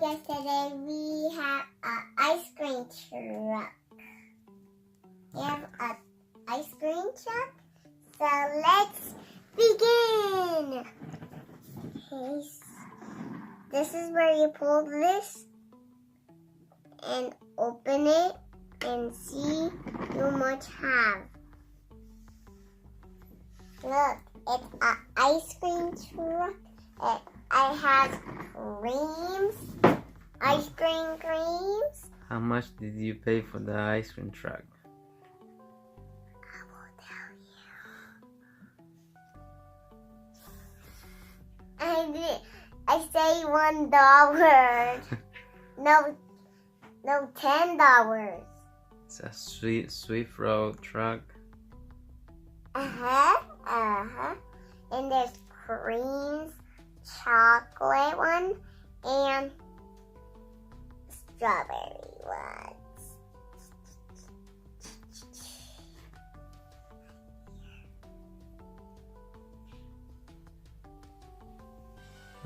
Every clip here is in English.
Yesterday we have an ice cream truck. We have an ice cream truck. So let's begin. Okay, this is where you pull this and open it and see how much have. Look, it's an ice cream truck. I have creams, ice cream creams. How much did you pay for the ice cream truck? I will tell you. I say $1. No, $10. It's a Swift Road truck. And there's creams, chocolate one, and strawberry ones.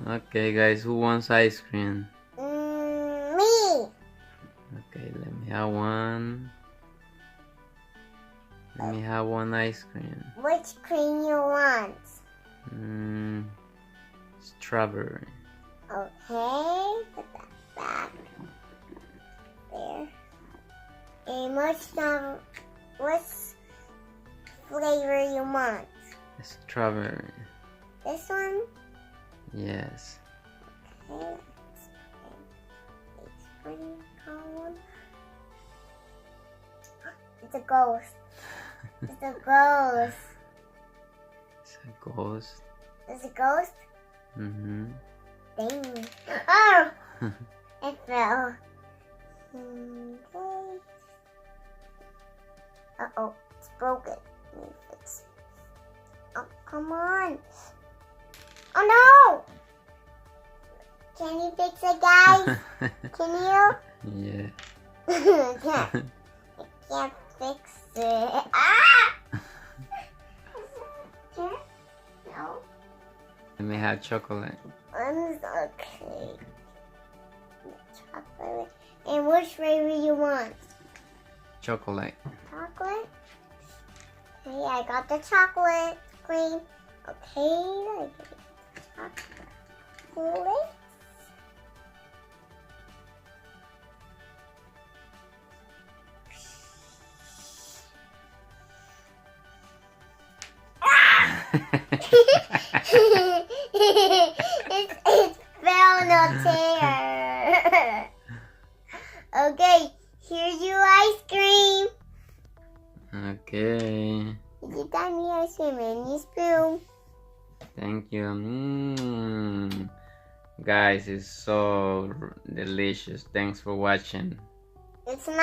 Okay, guys, who wants ice cream? Me. Okay, let me have one. Let me have one ice cream. Which cream you want? Strawberry. Okay, put that back there. And what flavor you want? Strawberry. This one? Yes. Okay, let's put ice cream cone. It's a ghost. It's a ghost. It's a ghost. It's a ghost? Mm-hmm. Dang. Oh! It fell. Okay. Uh-oh. It's broken. Let me fix it. Oh, come on. Oh, no! Can you fix it, guys? Can you? Yeah. I can't fix it. Ah! No. Let me have chocolate. Okay. Chocolate. And which flavor you want? Chocolate. Chocolate? Okay, I got the chocolate cream. Okay, I get chocolate. it fell on a chair. Okay, here's your ice cream. Okay. You got me ice cream and you spoon. Thank you. Guys, it's so delicious. Thanks for watching. It's not